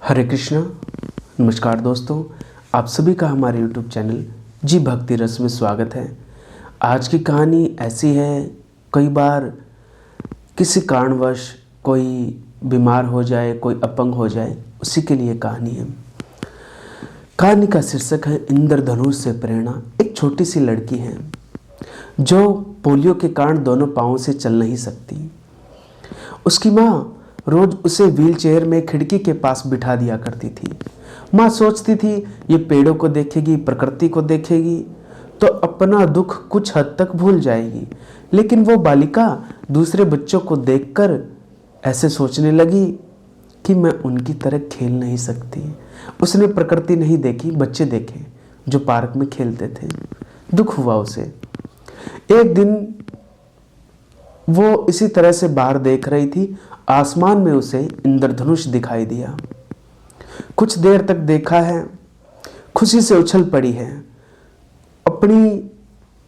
हरे कृष्णा। नमस्कार दोस्तों, आप सभी का हमारे YouTube चैनल जी भक्ति रस में स्वागत है। आज की कहानी ऐसी है, कई बार किसी कारणवश कोई बीमार हो जाए, कोई अपंग हो जाए, उसी के लिए कहानी है। कहानी का शीर्षक है इंद्रधनुष से प्रेरणा। एक छोटी सी लड़की है जो पोलियो के कारण दोनों पाँवों से चल नहीं सकती। उसकी माँ रोज उसे व्हीलचेयर में खिड़की के पास बिठा दिया करती थी। माँ सोचती थी ये पेड़ों को देखेगी, प्रकृति को देखेगी तो अपना दुख कुछ हद तक भूल जाएगी। लेकिन वो बालिका दूसरे बच्चों को देखकर ऐसे सोचने लगी कि मैं उनकी तरह खेल नहीं सकती। उसने प्रकृति नहीं देखी, बच्चे देखे जो पार्क में खेलते थे। दुख हुआ उसे। एक दिन वो इसी तरह से बाहर देख रही थी, आसमान में उसे इंद्रधनुष दिखाई दिया। कुछ देर तक देखा है, खुशी से उछल पड़ी है अपनी,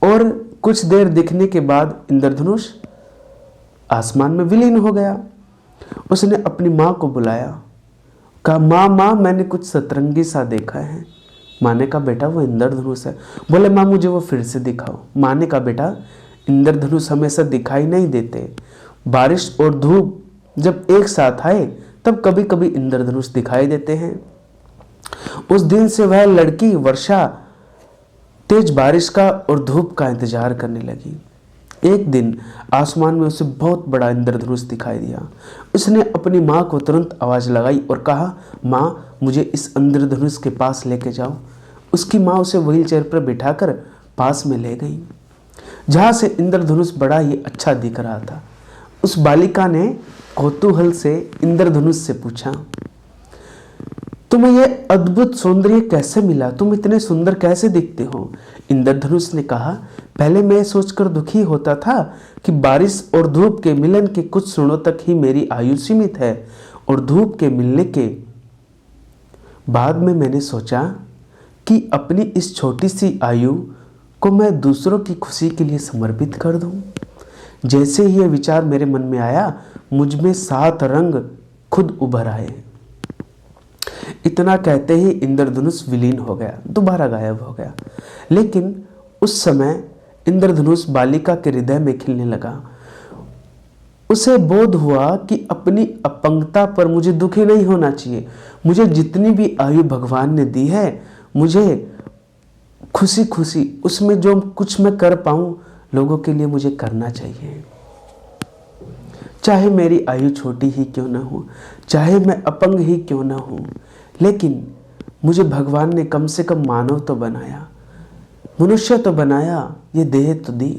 और कुछ देर दिखने के बाद इंद्रधनुष आसमान में विलीन हो गया। उसने अपनी माँ को बुलाया, कहा माँ माँ मैंने कुछ सतरंगी सा देखा है। माँ ने कहा बेटा वो इंद्रधनुष है। बोले माँ मुझे वो फिर से दिखाओ। माँ ने कहा बेटा इंद्रधनुष हमेशा दिखाई नहीं देते, बारिश और धूप जब एक साथ आए तब कभी कभी इंद्रधनुष दिखाई देते हैं। उस दिन से वह लड़की वर्षा, तेज बारिश का और धूप का इंतजार करने लगी। एक दिन आसमान में उसे बहुत बड़ा इंद्रधनुष दिखाई दिया। उसने अपनी माँ को तुरंत आवाज लगाई और कहा माँ मुझे इस इंद्रधनुष के पास लेके जाओ। उसकी माँ उसे व्हीलचेयर पर बिठाकर पास में ले गई, जहाँ से इंद्रधनुष बड़ा ही अच्छा दिख रहा था। उस बालिका ने कौतूहल से इंद्रधनुष से पूछा, तुम्हें यह अद्भुत सौंदर्य कैसे मिला? तुम इतने सुंदर कैसे दिखते हो? इंद्रधनुष ने कहा, पहले मैं सोचकर दुखी होता था कि बारिश और धूप के मिलन के कुछ क्षणों तक ही मेरी आयु सीमित है, और धूप के मिलने के बाद में मैंने सोचा कि अपनी इस छोटी सी आयु को मैं दूसरों की खुशी के लिए समर्पित कर दूं। जैसे ही यह विचार मेरे मन में आया, मुझ में 7 रंग खुद उभर आए। इतना कहते ही इंद्रधनुष विलीन हो गया, दोबारा गायब हो गया। लेकिन उस समय इंद्रधनुष बालिका के हृदय में खिलने लगा। उसे बोध हुआ कि अपनी अपंगता पर मुझे दुखी नहीं होना चाहिए। मुझे जितनी भी आयु भगवान ने दी है, मुझे खुशी खुशी उसमें जो कुछ मैं कर पाऊं लोगों के लिए मुझे करना चाहिए। चाहे मेरी आयु छोटी ही क्यों ना हो, चाहे मैं अपंग ही क्यों ना हो, लेकिन मुझे भगवान ने कम से कम मानव तो बनाया, मनुष्य तो बनाया, ये देह तो दी।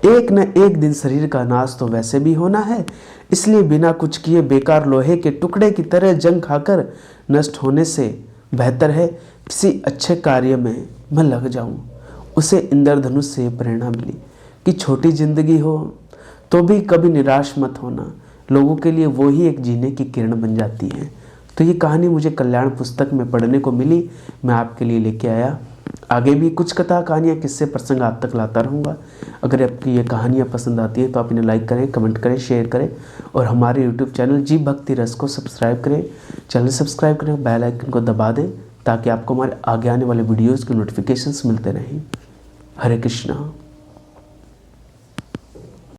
एक न एक दिन शरीर का नाश तो वैसे भी होना है, इसलिए बिना कुछ किए बेकार लोहे के टुकड़े की तरह जंग खाकर नष्ट होने से बेहतर है किसी अच्छे कार्य में मैं लग जाऊं। उसे इंद्रधनुष से प्रेरणा मिली कि छोटी जिंदगी हो तो भी कभी निराश मत होना, लोगों के लिए वो ही एक जीने की किरण बन जाती है। तो ये कहानी मुझे कल्याण पुस्तक में पढ़ने को मिली, मैं आपके लिए लेके आया। आगे भी कुछ कथा कहानियाँ किस्से प्रसंग आप तक लाता रहूँगा। अगर आपकी ये कहानियाँ पसंद आती हैं तो आप इन्हें लाइक करें, कमेंट करें, शेयर करें और हमारे यूट्यूब चैनल जी भक्ति रस को सब्सक्राइब करें। चैनल सब्सक्राइब करें, बेल आइकन को दबा दें ताकि आपको हमारे आगे आने वाले वीडियोज़ के नोटिफिकेशंस मिलते रहें। हरे कृष्णा।